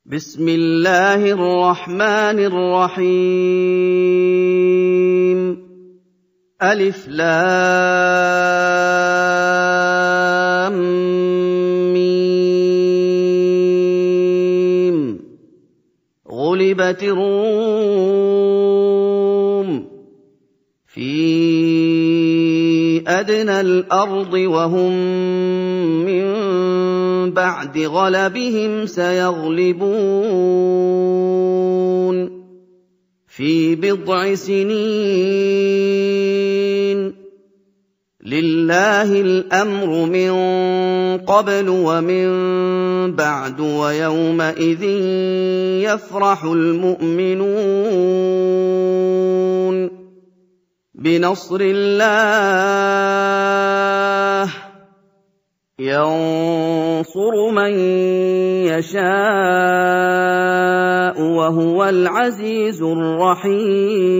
بسم الله الرحمن الرحيم ألف لام ميم غلبت الروم في أدنى الأرض وهم من بعد غلبهم سيغلبون في بضع سنين لله الأمر من قبل ومن بعد ويومئذ يفرح المؤمنون بنصر الله ينصر من يشاء وهو العزيز الرحيم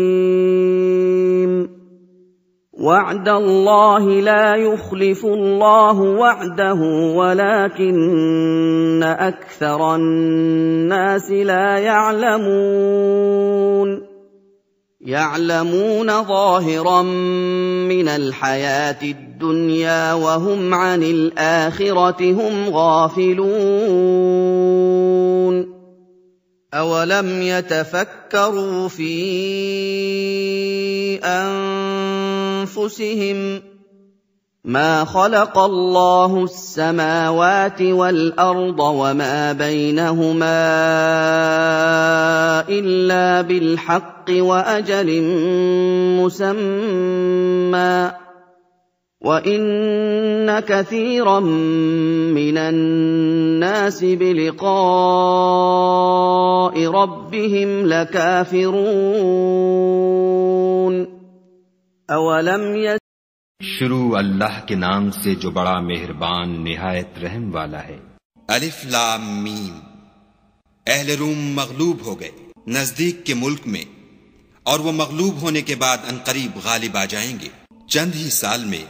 وعد الله لا يخلف الله وعده ولكن أكثر الناس لا يعلمون ظاهرا من الحياة الدنيا وهم عن الآخرة هم غافلون أولم يتفكروا في أنفسهم ما خلق الله السماوات والأرض وما بينهما إلا بالحق وأجل مسمى وإن كثيرا من الناس بلقاء ربهم لكافرون أولم شروع اللہ کے نام سے جو بڑا مہربان نہایت رحم والا ہے۔ الف لام میم۔ اہل روم مغلوب ہو گئے نزدیک کے ملک میں، اور وہ مغلوب ہونے کے بعد عنقریب غالب آ جائیں گے۔ چند ہی سال میں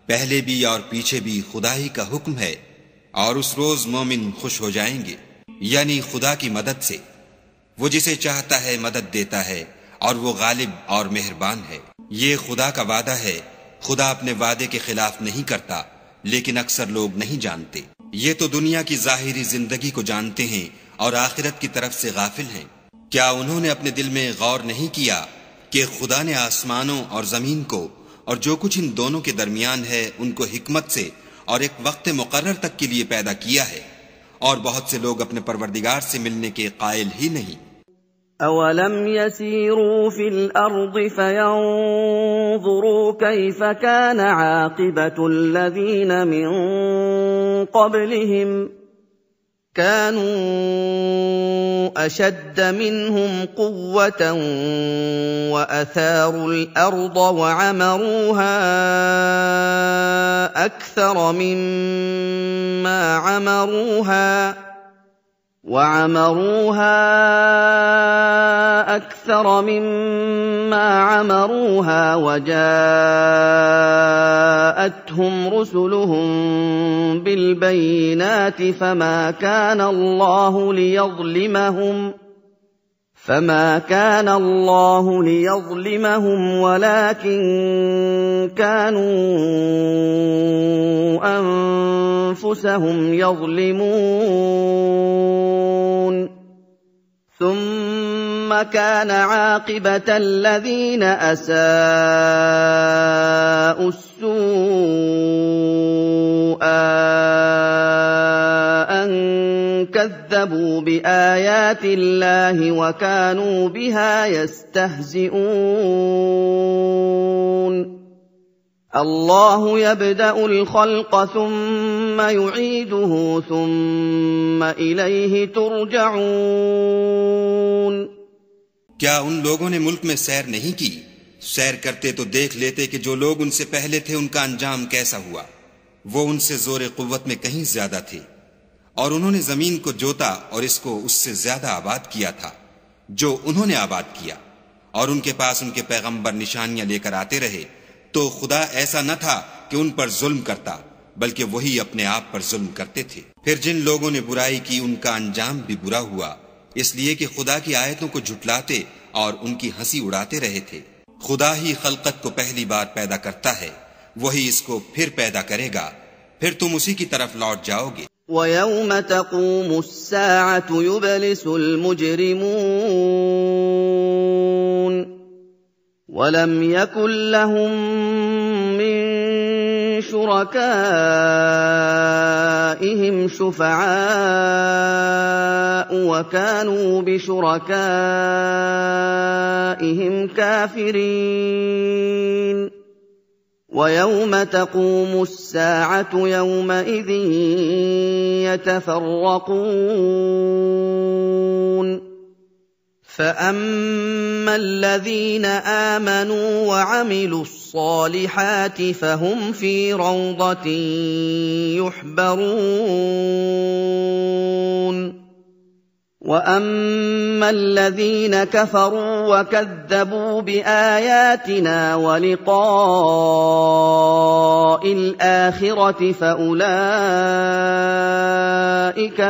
پہلے بھی اور پیچھے بھی خدا ہی کا حکم ہے، اور اس روز مومن خوش ہو جائیں گے، یعنی خدا کی مدد سے۔ وہ جسے چاہتا ہے مدد دیتا ہے، اور وہ غالب اور مہربان ہے۔ یہ خدا کا وعدہ ہے، خدا اپنے وعدے کے خلاف نہیں کرتا، لیکن اکثر لوگ نہیں جانتے۔ یہ تو دنیا کی ظاہری زندگی کو جانتے ہیں اور آخرت کی طرف سے غافل ہیں۔ کیا انہوں نے اپنے دل میں غور نہیں کیا کہ خدا نے آسمانوں اور زمین کو اور جو کچھ ان دونوں کے درمیان ہے ان کو حکمت سے اور ایک وقت مقرر تک کے لیے پیدا کیا ہے، اور بہت سے لوگ اپنے پروردگار سے ملنے کے قائل ہی نہیں۔ أَوَلَمْ يَسِيرُوا فِي الْأَرْضِ فَيَنظُرُوا كَيْفَ كَانَ عَاقِبَةُ الَّذِينَ مِن قَبْلِهِمْ كَانُوا أَشَدَّ مِنْهُمْ قُوَّةً وَأَثَارُوا الْأَرْضَ وَعَمَرُوهَا أَكْثَرَ مما عمروها وجاءتهم رسلهم بالبينات فما كان الله ليظلمهم ولكن كانوا أنفسهم يظلمون ثم كان عاقبة الذين أساءوا السوء أن كذبوا بآيات الله وكانوا بها يستهزئون الله يبدأ الخلق ثم يعيده ثم إليه ترجعون۔ کیا ان لوگوں نے ملک میں سیر نہیں کی؟ سیر کرتے تو دیکھ لیتے کہ جو لوگ ان سے پہلے تھے ان کا انجام کیسا ہوا۔ وہ ان سے زور قوت میں کہیں زیادہ تھے، اور انہوں نے زمین کو جوتا اور اس کو اس سے زیادہ آباد کیا تھا جو انہوں نے آباد کیا، اور ان کے پاس ان کے پیغمبر نشانیاں لے کر آتے رہے، تو خدا ایسا نہ تھا کہ ان پر ظلم کرتا، बल्कि वही अपने आप पर जुल्म करते थे। फिर जिन लोगों ने बुराई की उनका अंजाम भी बुरा हुआ, इसलिए कि खुदा की आयतों को झुटलाते और उनकी हंसी उड़ाते रहे थे। खुदा ही खलकत को पहली बार पैदा करता है, वही इसको फिर पैदा करेगा, फिर तुम उसी की तरफ लौट जाओगे। وَيَوْمَ تَقُومُ السَّاعَةُ يُبْلِسُ الْمُجْرِمُونَ وَلَمْ يَكُنْ لَهُم مِّن شُرَكَائِهِمْ شُفَعَاءُ وَكَانُوا بِشُرَكَائِهِمْ كَافِرِينَ وَيَوْمَ تَقُومُ السَّاعَةُ يَوْمَئِذٍ يَتَفَرَّقُونَ فَأَمَّا الَّذِينَ آمَنُوا وَعَمِلُوا الصَّالِحَاتِ فَهُمْ فِي رَوْضَةٍ يُحْبَرُونَ وَأَمَّا الَّذِينَ كَفَرُوا وَكَذَّبُوا بِآيَاتِنَا وَلِقَاءِ الْآخِرَةِ فَأُولَٰئِكَ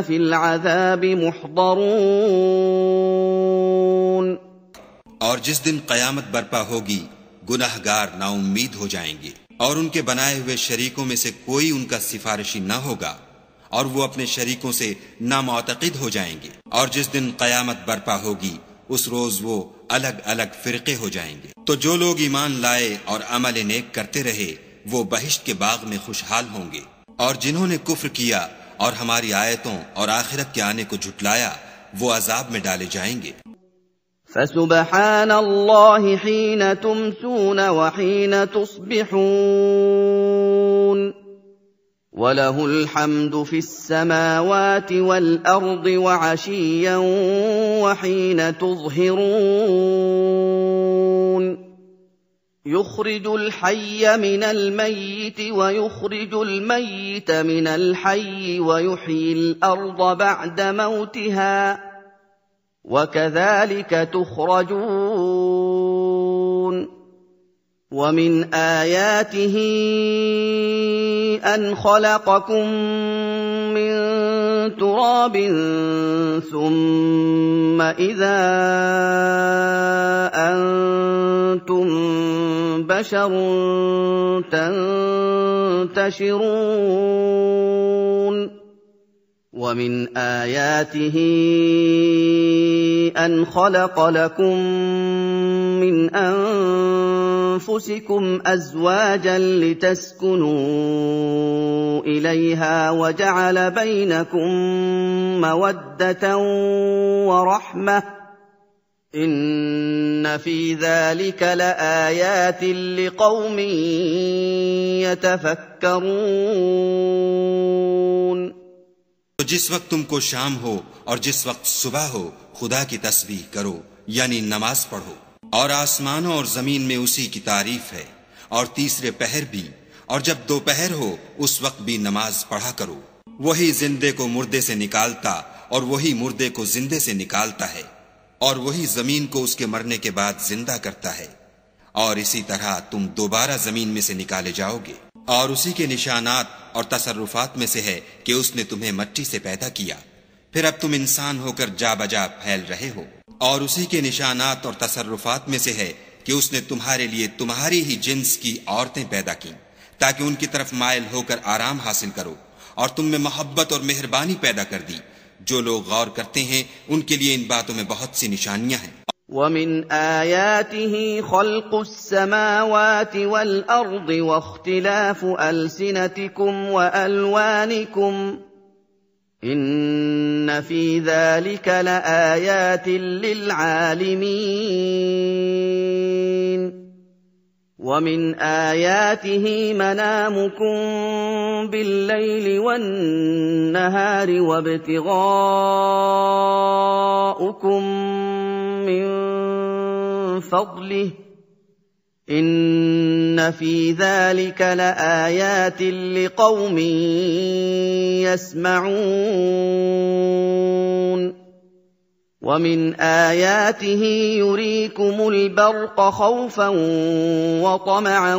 فِي الْعَذَابِ مُحْضَرُونَ। और जिस दिन कयामत बर्पा होगी, गुनहगार नाउम्मीद हो जाएंगे और उनके बनाए हुए शरीकों में से कोई उनका सिफारिशी न होगा और वो अपने शरीकों से नामुअतकिद हो जाएंगे। और जिस दिन कयामत बर्पा होगी, उस रोज वो अलग अलग फिरके हो जाएंगे। तो जो लोग ईमान लाए और अमल नेक करते रहे, वो बहिश्त के बाग में खुशहाल होंगे, और जिन्होंने कुफ्र किया और हमारी आयतों और आखिरत के आने को झुटलाया, वो अजाब में डाले जाएंगे। فَسُبْحَانَ اللَّهِ حِينَ تُمْسُونَ وَحِينَ تُصْبِحُونَ وَلَهُ الْحَمْدُ فِي السَّمَاوَاتِ وَالْأَرْضِ وَعَشِيًّا وَحِينَ تُظْهِرُونَ يُخْرِجُ الْحَيَّ مِنَ الْمَيِّتِ وَيُخْرِجُ الْمَيِّتَ مِنَ الْحَيِّ وَيُحْيِي الْأَرْضَ بَعْدَ مَوْتِهَا وَكَذَلِكَ تُخْرَجُونَ وَمِنْ آيَاتِهِ أَنْ خَلَقَكُم مِّن تُرَابٍ ثُمَّ إِذَا أَنتُم بَشَرٌ تَنتَشِرُونَ وَمِنْ آيَاتِهِ أَنْ خَلَقَ لَكُم مِّنْ أَنفُسِكُمْ أَزْوَاجًا لِّتَسْكُنُوا إِلَيْهَا وَجَعَلَ بَيْنَكُم مَّوَدَّةً وَرَحْمَةً ۚ إِنَّ فِي ذَلِكَ لَآيَاتٍ لِّقَوْمٍ يَتَفَكَّرُونَ। तो जिस वक्त तुमको शाम हो और जिस वक्त सुबह हो, खुदा की तस्बीह करो, यानी नमाज पढ़ो। और आसमानों और जमीन में उसी की तारीफ है, और तीसरे पहर भी, और जब दोपहर हो उस वक्त भी नमाज पढ़ा करो। वही जिंदे को मुर्दे से निकालता और वही मुर्दे को जिंदे से निकालता है, और वही जमीन को उसके मरने के बाद जिंदा करता है, और इसी तरह तुम दोबारा जमीन में से निकाले जाओगे। और उसी के निशानात और तसर्रुफात में से है कि उसने तुम्हें मट्टी से पैदा किया, फिर अब तुम इंसान होकर जा बजा फैल रहे हो। और उसी के निशानात और तसर्रुफात में से है कि उसने तुम्हारे लिए तुम्हारी ही जिन्स की औरतें पैदा की, ताकि उनकी तरफ मायल होकर आराम हासिल करो। और तुम में मोहब्बत और मेहरबानी पैदा कर दी। जो लोग गौर करते हैं, उनके लिए इन बातों में बहुत सी निशानियां हैं। وَمِنْ آيَاتِهِ خَلْقُ السَّمَاوَاتِ وَالْأَرْضِ وَاخْتِلَافُ أَلْسِنَتِكُمْ وَأَلْوَانِكُمْ ۚ إِنَّ فِي ذَلِكَ لَآيَاتٍ لِّلْعَالِمِينَ وَمِنْ آيَاتِهِ مَنَامُكُم بِاللَّيْلِ وَالنَّهَارِ وَابْتِغَاؤُكُم مِّن فَضْلِهِ ۚ إِنَّ فِي ذَلِكَ لَآيَاتٍ لِّقَوْمٍ يَسْمَعُونَ ومن آياته يريكم البرق خوفا وطمعا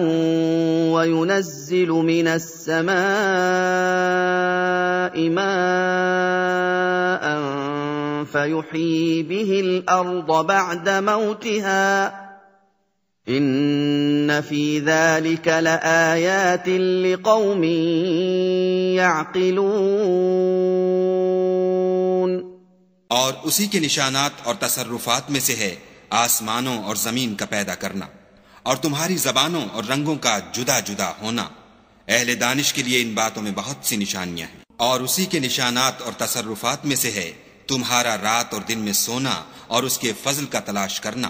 وينزل من السماء ماء فيحيي به الأرض بعد موتها إن في ذلك لآيات لقوم يعقلون اور اسی کے نشانات اور تصرفات میں سے ہے آسمانوں اور زمین کا پیدا کرنا اور تمہاری زبانوں اور رنگوں کا جدا جدا ہونا. اہل دانش کے لیے ان باتوں میں بہت سی نشانیاں ہیں. اور اسی کے نشانات اور تصرفات میں سے ہے تمہارا رات اور دن میں سونا اور اس کے فضل کا تلاش کرنا.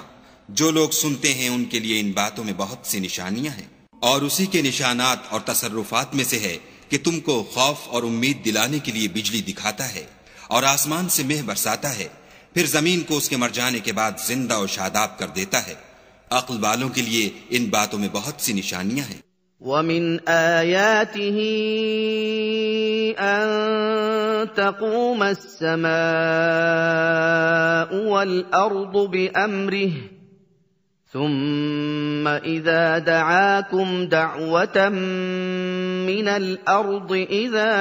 جو لوگ سنتے ہیں ان کے لیے ان باتوں میں بہت سی نشانیاں ہیں. اور اسی کے نشانات اور تصرفات میں سے ہے کہ تم کو خوف اور امید دلانے کے لیے بجلی دکھاتا ہے اور آسمان سے مہ برساتا ہے، پھر زمین کو اس کے مر جانے کے بعد زندہ و شاداب کر دیتا ہے. عقل والوں کے لیے ان باتوں میں بہت سی نشانیاں ہیں. وَمِنْ آيَاتِهِ أَن تَقُومَ السَّمَاءُ وَالْأَرْضُ بِأَمْرِهِ ثُمَّ إِذَا دَعَاكُمْ دَعْوَةً مِّنَ الْأَرْضِ إِذَا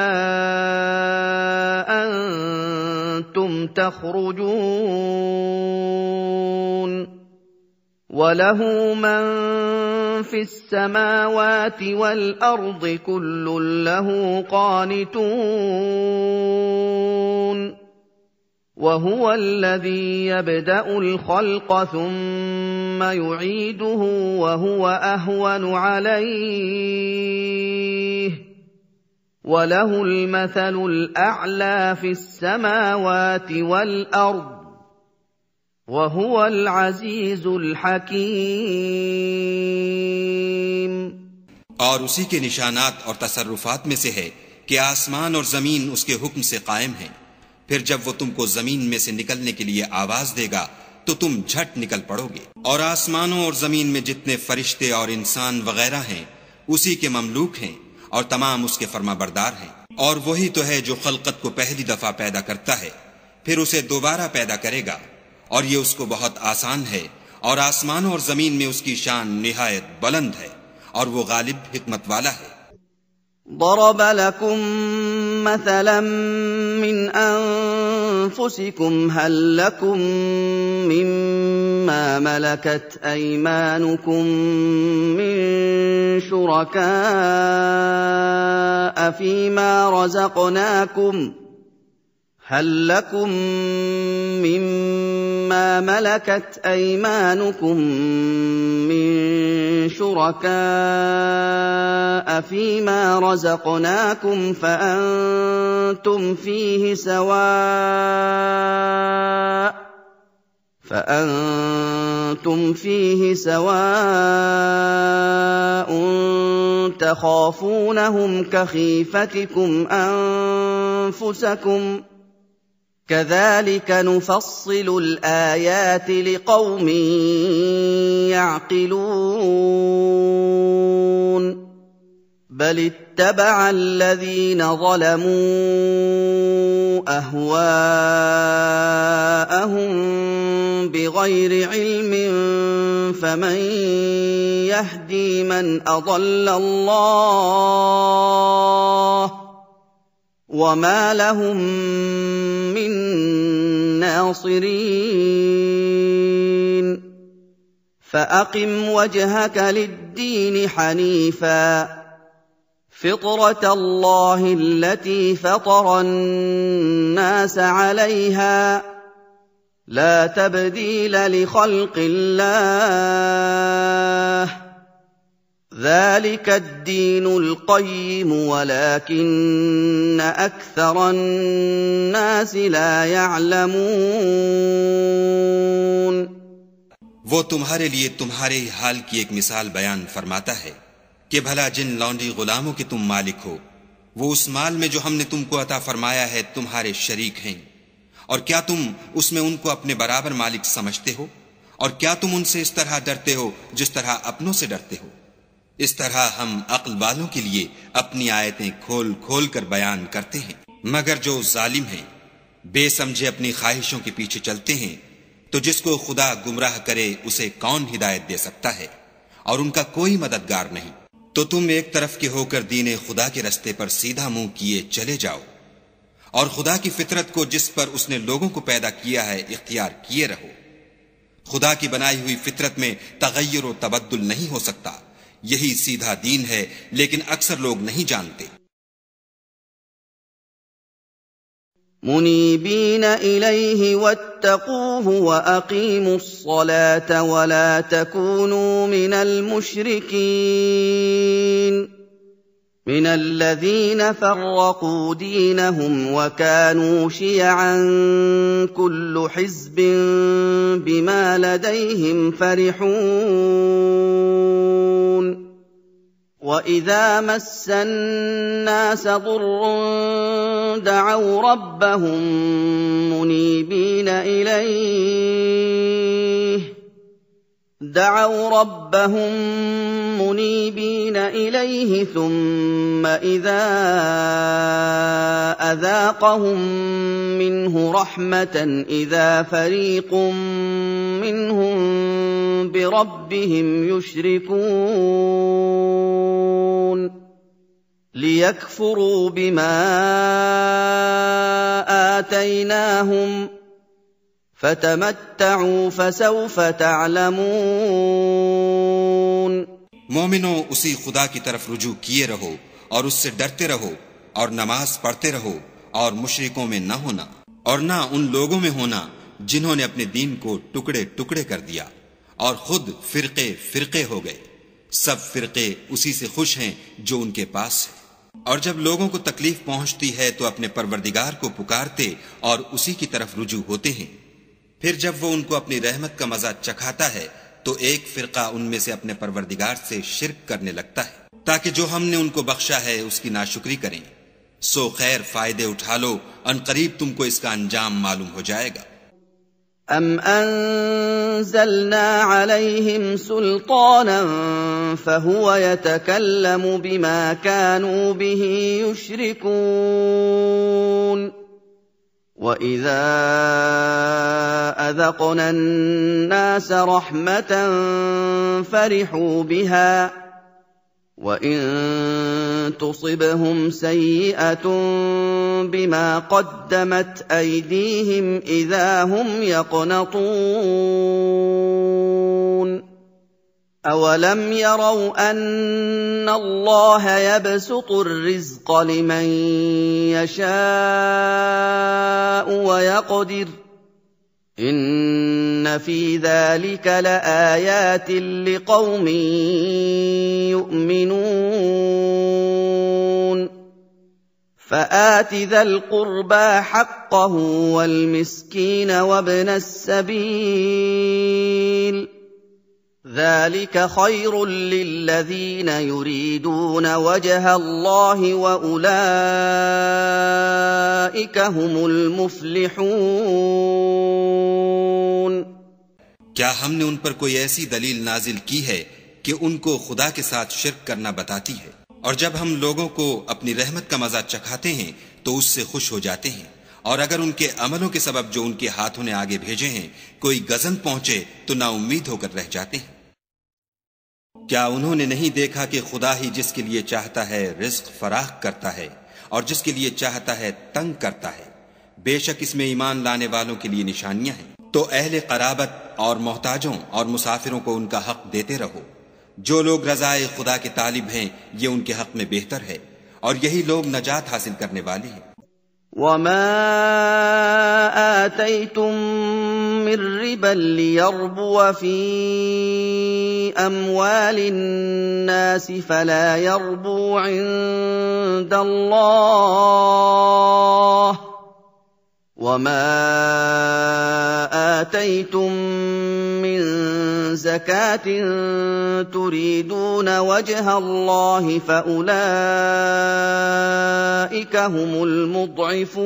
أَنْتُمْ تَخْرُجُونَ وَلَهُ مَن فِي السَّمَاوَاتِ وَالْأَرْضِ كُلٌّ لَّهُ قَانِتُونَ وَهُوَ الَّذِي يَبْدَأُ الْخَلْقَ ثُمَّ يُعِيدُهُ وَهُوَ أَهْوَنُ عَلَيْهِ وَلَهُ الْمَثَلُ الْأَعْلَى فِي السَّمَاوَاتِ وَالْأَرْضِ وَهُوَ الْعَزِيزُ الْحَكِيمُ. اور اسی کے نشانات اور تصرفات میں سے ہے کہ آسمان اور زمین اس کے حکم سے قائم ہیں. پھر جب وہ تم کو زمین میں سے نکلنے کے لیے آواز دے گا تو تم جھٹ نکل پڑو گے. اور آسمانوں اور زمین میں جتنے فرشتے اور انسان وغیرہ ہیں اسی کے مملوک ہیں اور تمام اس کے فرما بردار ہیں. اور وہی تو ہے جو خلقت کو پہلی دفعہ پیدا کرتا ہے پھر اسے دوبارہ پیدا کرے گا، اور یہ اس کو بہت آسان ہے. اور آسمانوں اور زمین میں اس کی شان نہایت بلند ہے اور وہ غالب حکمت والا ہے. ضرب لكم مثلا من أنفسكم هل لكم مما ملكت أيمانكم من شركاء فيما رزقناكم هل لكم مما ملكت أيمانكم من شركاء فيما رزقناكم فأنتم فيه سواء تخافونهم كخيفتكم أنفسكم كذلك نفصل الآيات لقوم يعقلون بل اتبع الذين ظلموا أهواءهم بغير علم فمن يهدي من أضل الله وما لهم من ناصرين فأقم وجهك للدين حنيفا فطرة الله التي فطر الناس عليها لا تبديل لخلق الله ذلك الدين القيم ولكن أكثر الناس لا يعلمون. وہ تمہارے لیے تمہارے حال کی ایک مثال بیان فرماتا ہے کہ بھلا جن لونڈی غلاموں کے تم مالک ہو وہ اس مال میں جو ہم نے تم کو عطا فرمایا ہے تمہارے شریک ہیں، اور کیا تم اس میں ان کو اپنے برابر مالک سمجھتے ہو؟ اور کیا تم ان سے اس طرح ڈرتے ہو جس طرح اپنوں سے ڈرتے ہو؟ اس طرح ہم عقل والوں کے لیے اپنی آیتیں کھول کھول کر بیان کرتے ہیں، مگر جو ظالم ہیں بے سمجھے اپنی خواہشوں کے پیچھے چلتے ہیں، تو جس کو خدا گمراہ کرے اسے کون ہدایت دے سکتا ہے، اور ان کا کوئی مددگار نہیں۔ تو تم ایک طرف کے ہو کر دین خدا کے رستے پر سیدھا منہ کیے چلے جاؤ، اور خدا کی فطرت کو جس پر اس نے لوگوں کو پیدا کیا ہے اختیار کیے رہو۔ خدا کی بنائی ہوئی فطرت میں تغیر و تبدل نہیں ہو سکتا، یہی سیدھا دین ہے، لیکن اکثر لوگ نہیں جانتے۔ منیبین الیہ واتقوہ واقیموا الصلاة ولا تکونوا من المشرکین من الذین فرقوا دینهم وكانوا شیعا كل حزب بما لدیہم فرحون وَإِذَا مَسَّ النَّاسَ ضُرٌّ دَعَوْا رَبَّهُم مُنِيبِينَ إِلَيْهِ ثُمَّ إِذَا أَذَاقَهُم مِّنْهُ رَحْمَةً إِذَا فَرِيقٌ مِّنْهُم بِرَبِّهِمْ يُشْرِكُونَ لِيَكْفُرُوا بِمَا آتَيْنَاهُمْ فَتَمَتَّعُوا فَسَوْفَ تَعْلَمُونَ۔ مومنوں، اسی خدا کی طرف رجوع کیے رہو اور اس سے ڈرتے رہو، اور نماز پڑھتے رہو، اور مشرکوں میں نہ ہونا، اور نہ ان لوگوں میں ہونا جنہوں نے اپنے دین کو ٹکڑے ٹکڑے کر دیا اور خود فرقے فرقے ہو گئے۔ سب فرقے اسی سے خوش ہیں جو ان کے پاس ہے، اور جب لوگوں کو تکلیف پہنچتی ہے تو اپنے پروردگار کو پکارتے اور اسی کی طرف رجوع ہوتے ہیں۔ پھر جب وہ ان کو اپنی رحمت کا مزہ چکھاتا ہے تو ایک فرقہ ان میں سے اپنے پروردگار سے شرک کرنے لگتا ہے تاکہ جو ہم نے ان کو بخشا ہے اس کی ناشکری کریں۔ سو خیر فائدے اٹھا لو، ان قریب تم کو اس کا انجام معلوم ہو جائے گا۔ ام انزلنا عليهم سلطانا فهو يتكلم بما كانوا به يشركون وَإِذَا أَذَقْنَا النَّاسَ رَحْمَةً فَرِحُوا بِهَا وَإِن تُصِبْهُمْ سَيِّئَةٌ بِمَا قَدَّمَتْ أَيْدِيهِمْ إِذَا هُمْ يَقْنَطُونَ أَوَلَمْ يَرَوْا أَنَّ اللَّهَ يَبْسُطُ الرِّزْقَ لِمَن يَشَاءُ وَيَقْدِرُ إِنَّ فِي ذَلِكَ لَآيَاتٍ لِقَوْمٍ يُؤْمِنُونَ فَآتِ ذَا الْقُرْبَى حَقَّهُ وَالْمِسْكِينَ وَابْنَ السَّبِيلِ ذَلِكَ خَيْرٌ لِّلَّذِينَ يُرِيدُونَ وَجْهَ اللَّهِ وَأُولَٰئِكَ هُمُ الْمُفْلِحُونَ۔ کیا ہم نے ان پر کوئی ایسی دلیل نازل کی ہے کہ ان کو خدا کے ساتھ شرک کرنا بتاتی ہے؟ اور جب ہم لوگوں کو اپنی رحمت کا مزہ چکھاتے ہیں تو اس سے خوش ہو جاتے ہیں، اور اگر ان کے عملوں کے سبب جو ان کے ہاتھوں نے آگے بھیجے ہیں کوئی گزن پہنچے تو نا امید ہو کر رہ جاتے ہیں۔ کیا انہوں نے نہیں دیکھا کہ خدا ہی جس کے لیے چاہتا ہے رزق فراخ کرتا ہے اور جس کے لیے چاہتا ہے تنگ کرتا ہے؟ بے شک اس میں ایمان لانے والوں کے لیے نشانیاں ہیں۔ تو اہل قرابت اور محتاجوں اور مسافروں کو ان کا حق دیتے رہو۔ جو لوگ رضائے خدا کے طالب ہیں یہ ان کے حق میں بہتر ہے، اور یہی لوگ نجات حاصل کرنے والے ہیں۔ وَمَا آتَيْتُم مِّن رِّبًا لِّيَرْبُوَ فِي أَمْوَالِ النَّاسِ فَلَا يَرْبُو عِندَ اللَّهِ وَمَا آتَيْتُم مِّن زَكَاةٍ تُرِيدُونَ وَجْهَ اللَّهِ فَأُولَٰئِكَ هُمُ الْمُضْعِفُونَ۔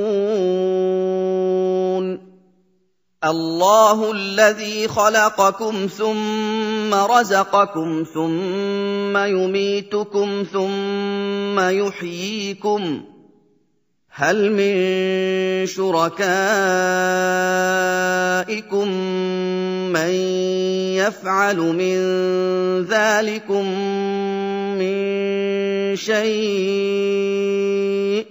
اللَّهُ الَّذِي خَلَقَكُمْ ثُمَّ رَزَقَكُمْ ثُمَّ يُمِيتُكُمْ ثُمَّ يُحْيِيكُمْ هل من شركائكم من يفعل من ذلكم من شيء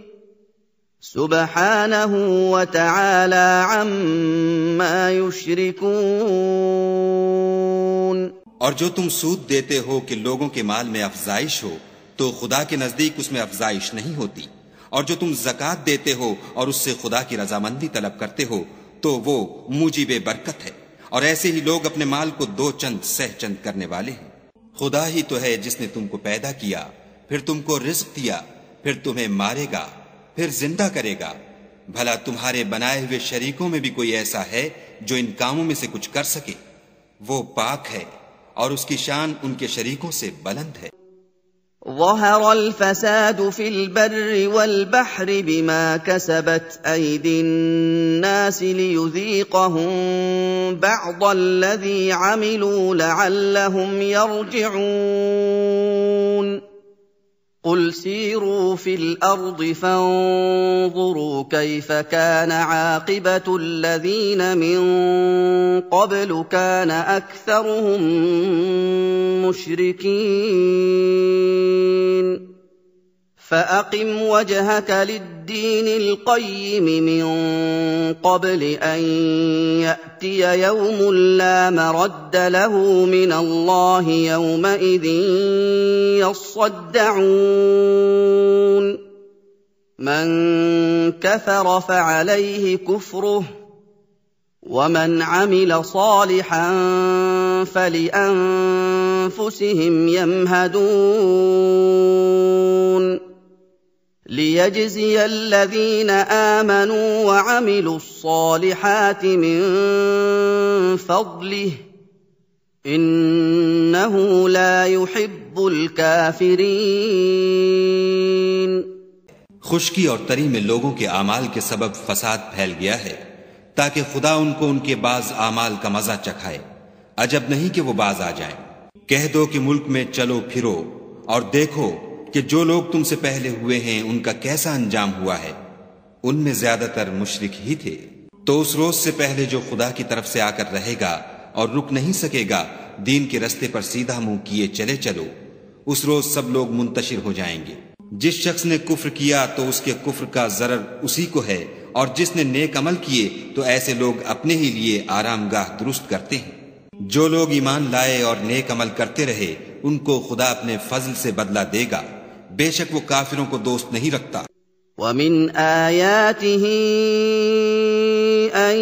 سبحانه وتعالى عما يشركون और जो तुम सूद देते हो कि लोगों के माल में अफजाइश हो तो खुदा के नजदीक उसमें अफजाइश नहीं होती, और जो तुम ज़कात देते हो और उससे खुदा की रजामंदी तलब करते हो तो वो मूजिबे बरकत है, और ऐसे ही लोग अपने माल को दो चंद सह चंद करने वाले हैं। खुदा ही तो है जिसने तुमको पैदा किया, फिर तुमको रिज्क दिया, फिर तुम्हें मारेगा, फिर जिंदा करेगा। भला तुम्हारे बनाए हुए शरीकों में भी कोई ऐसा है जो इन कामों में से कुछ कर सके? वो पाक है और उसकी शान उनके शरीकों से बुलंद है। ظهر الفساد في البر والبحر بما كسبت أيدي الناس ليذيقهم بعض الذي عملوا لعلهم يرجعون قل سيروا في الأرض فانظروا كيف كان عاقبة الذين من قبل كان أكثرهم مشركين فأقم وجهك للدين القيم من قبل أن يأتي يوم لا مرد له من الله يومئذ يصدعون من كفر فعليه كفره ومن عمل صالحا فلأنفسهم يمهدون ليجزي الذين آمنوا وعملوا الصالحات من فضله إنه لا يحب الكافرين। खुशकी और तरी में लोगों के आमाल के सबब फसाद फैल गया है ताकि खुदा उनको उनके बाज आमाल का मजा चखाए। अजब नहीं कि वो बाज आ जाएं। कह दो कि मुल्क में चलो फिरो और देखो कि जो लोग तुमसे पहले हुए हैं उनका कैसा अंजाम हुआ है। उनमें ज्यादातर मुशरिक ही थे। तो उस रोज से पहले जो खुदा की तरफ से आकर रहेगा और रुक नहीं सकेगा, दीन के रस्ते पर सीधा मुंह किए चले चलो, उस रोज सब लोग मुंतशिर हो जाएंगे। जिस शख्स ने कुफ्र किया तो उसके कुफ्र का जरर उसी को है, और जिसने नेक अमल किए तो ऐसे लोग अपने ही लिए आरामगाह दुरुस्त करते हैं। जो लोग ईमान लाए और नेक अमल करते रहे उनको खुदा अपने फजल से बदला देगा। बेशक वो काफिरों को दोस्त नहीं रखता। ومن آياته أن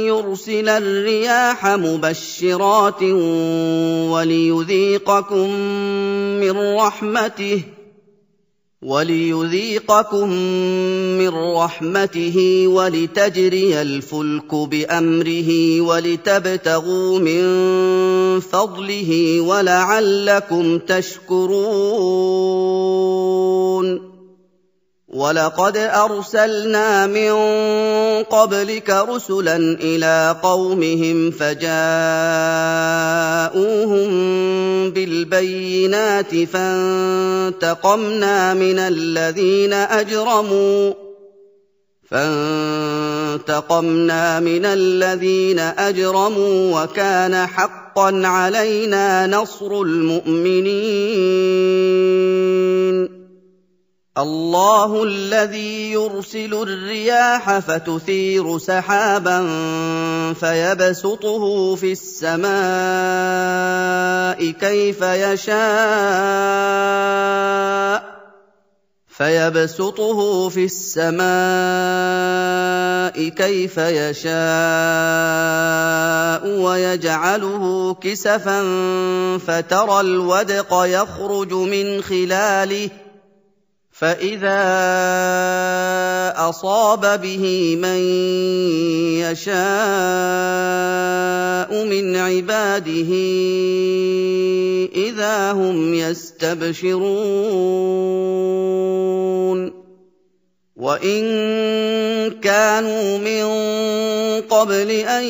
يرسل الرياح مبشرات وليذيقكم من رحمته ولتجري الفلك بأمره ولتبتغوا من فضله ولعلكم تشكرون ولقد أرسلنا من قبلك رسلا إلى قومهم فجاءوهم بالبينات فانتقمنا من الذين أجرموا وكان حقا علينا نصر المؤمنين الله الذي يرسل الرياح فتثير سحابا فيبسطه في السماء كيف يشاء ويجعله كسفا فترى الودق يخرج من خلاله فإذا أصاب به من يشاء من عباده إذا هم يستبشرون وإن كانوا من قبل أن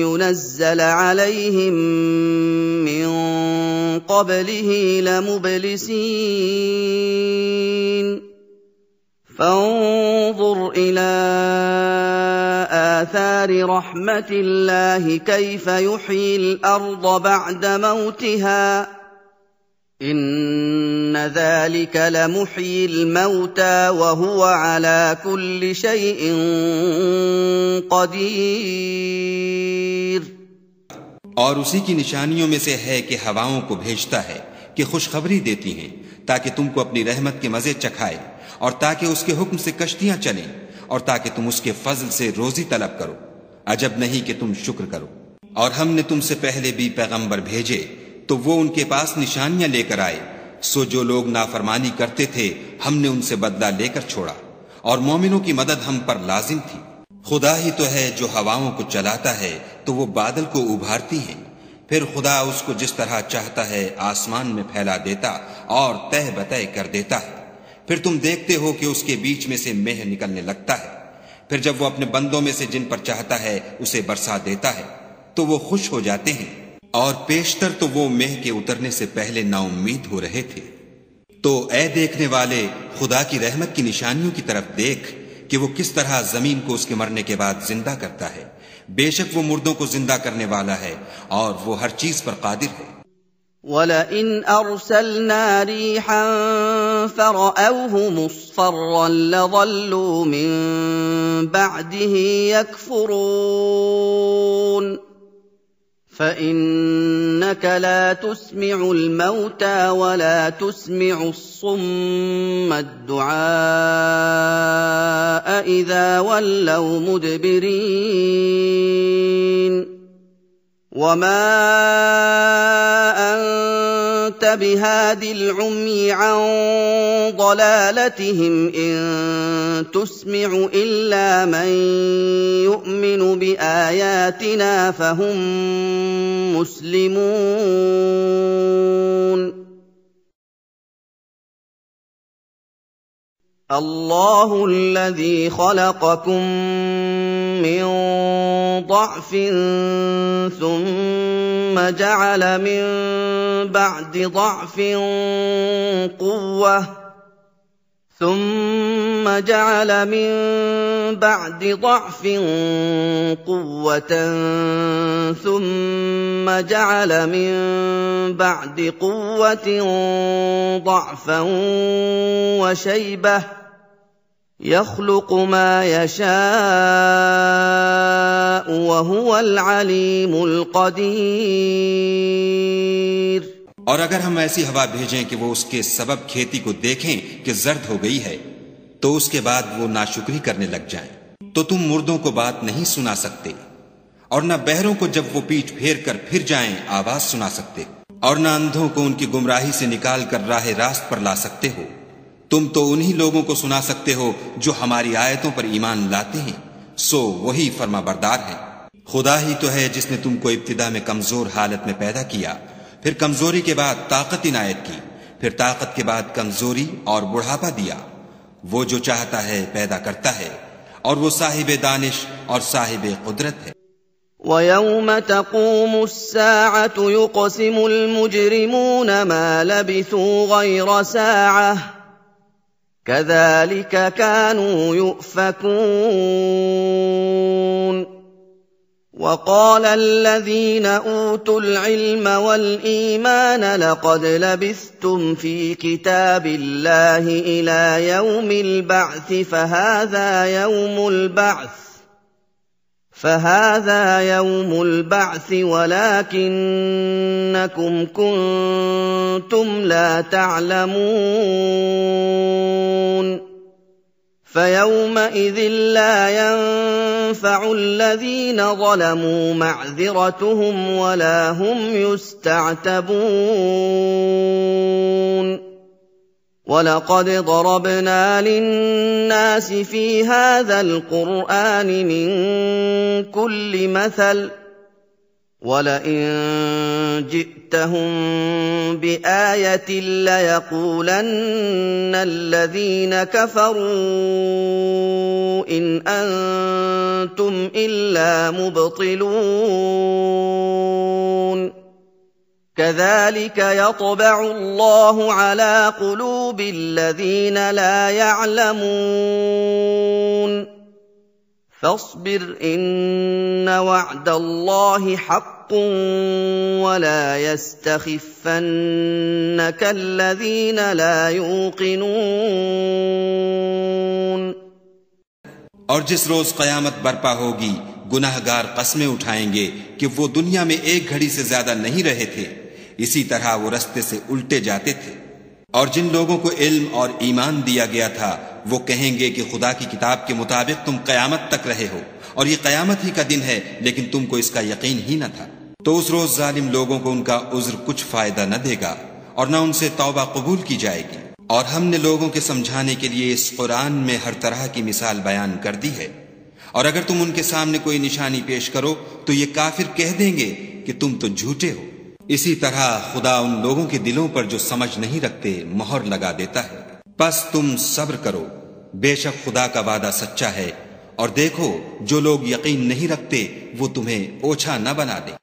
ينزل عليهم من قبله لمبلسين فانظر إلى آثار رحمة الله كيف يحيي الأرض بعد موتها إن ذلك لمحيي الموتى وهو على كل شيء قدير. और उसी की निशानियों में से है कि हवाओं को भेजता है कि खुशखबरी देती हैं ताकि तुमको अपनी रहमत के मजे चखाए और ताकि उसके हुक्म से कश्तियां चलें और ताकि तुम उसके फजल से रोजी तलब करो। अजब नहीं कि तुम शुक्र करो। और हमने तुमसे पहले भी पैगंबर भेजे तो वो उनके पास निशानियां लेकर आए, सो जो लोग नाफरमानी करते थे हमने उनसे बदला लेकर छोड़ा और मोमिनों की मदद हम पर लाजिम थी। खुदा ही तो है जो हवाओं को चलाता है तो वो बादल को उभारती हैं, फिर खुदा उसको जिस तरह चाहता है आसमान में फैला देता और तह बतह कर देता है। फिर तुम देखते हो कि उसके बीच में से मेह निकलने लगता है, फिर जब वो अपने बंदों में से जिन पर चाहता है उसे बरसा देता है तो वो खुश हो जाते हैं, और पेशतर तो वो मेह के उतरने से पहले नाउम्मीद हो रहे थे। तो ए देखने वाले, खुदा की रहमत की निशानियों की तरफ देख कि वो किस तरह जमीन को उसके मरने के बाद जिंदा करता है। बेशक वो मुर्दों को जिंदा करने वाला है और वो हर चीज पर कादिर है। वलइन अरसलना रीहन फरअवहु मुस्फर्रन लظल्लू मिन बअदिही यकफुरून فإنك لا تسمع الموتى ولا تسمع الصم الدعاء إذا ولوا مدبرين وما أنت بهاد العمي عن ضلالتهم إن تسمع إلا من يؤمن بآياتنا فهم مسلمون. الله الذي خلقكم من ضعف ثم جعل من بعد ضعف قوة ثم جعل من بعد ضعف قوة ثم جعل من بعد قوة ضعفا وشيبة يخلق ما يشاء وهو العليم القدير. और अगर हम ऐसी हवा भेजें कि वो उसके सबब खेती को देखें कि जर्द हो गई है तो उसके बाद वो नाशुक्री करने लग जाएं, तो तुम मुर्दों को बात नहीं सुना सकते और न बहरों को जब वो पीठ फेर कर फिर जाएं आवाज सुना सकते और न अंधों को उनकी गुमराही से निकाल कर राह रास्त पर ला सकते हो। तुम तो उन्हीं लोगों को सुना सकते हो जो हमारी आयतों पर ईमान लाते हैं, सो वही फर्माबरदार है। खुदा ही तो है जिसने तुमको इब्तिदा में कमजोर हालत में पैदा किया, फिर कमजोरी के बाद ताकत इनायत की, फिर ताकत के बाद कमजोरी और बुढ़ापा दिया। वो जो चाहता है पैदा करता है और वो साहिब दानिश और साहिब कुदरत है। وَيَوْمَ تَقُومُ السَّاعَةُ يُقْسِمُ الْمُجْرِمُونَ مَا لَبِثُوا غَيْرَ سَاعَةٍ كَذَلِكَ كَانُوا يُؤْفَكُونَ. وَقَالَ الَّذِينَ أُوتُوا الْعِلْمَ وَالْإِيمَانَ لَقَدْ لَبِثْتُمْ فِي كِتَابِ اللَّهِ إِلَىٰ يَوْمِ الْبَعْثِ فهذا يوم البعث ولكنكم كنتم لا تعلمون. فيومئذ لا ينفع الذين ظلموا معذرتهم ولا هم يستعتبون. وَلَقَدْ ضَرَبْنَا لِلنَّاسِ فِي هَٰذَا الْقُرْآنِ مِن كُلِّ مَثَلٍ وَلَئِن جِئْتَهُم بِآيَةٍ لَّيَقُولَنَّ الَّذِينَ كَفَرُوا إِنْ أَنتُمْ إِلَّا مُبْطِلُونَ. كذلك يطبع الله على قلوب الذين لا يعلمون فاصبر إن وعد الله حق ولا يستخفنك الذين لا يوقنون۔ اور جس روز قیامت برپا ہوگی گناہگار قسمیں اٹھائیں گے کہ وہ دنیا میں ایک گھڑی سے زیادہ نہیں رہے تھے، اسی طرح وہ رستے سے الٹے جاتے تھے۔ اور جن لوگوں کو علم اور ایمان دیا گیا تھا وہ کہیں گے کہ خدا کی کتاب کے مطابق تم قیامت تک رہے ہو، اور یہ قیامت ہی کا دن ہے لیکن تم کو اس کا یقین ہی نہ تھا۔ تو اس روز ظالم لوگوں کو ان کا عذر کچھ فائدہ نہ دے گا اور نہ ان سے توبہ قبول کی جائے گی۔ اور ہم نے لوگوں کے سمجھانے کے لیے اس قرآن میں ہر طرح کی مثال بیان کر دی ہے، اور اگر تم ان کے سامنے کوئی نشانی پیش کرو تو یہ کافر کہہ دیں گے کہ تم تو جھوٹے ہو۔ اسی طرح خدا ان لوگوں کے دلوں پر جو سمجھ نہیں رکھتے مہر لگا دیتا ہے۔ پس تم صبر کرو، بے شک خدا کا وعدہ سچا ہے، اور دیکھو جو لوگ یقین نہیں رکھتے وہ تمہیں اوچھا نہ بنا دیں۔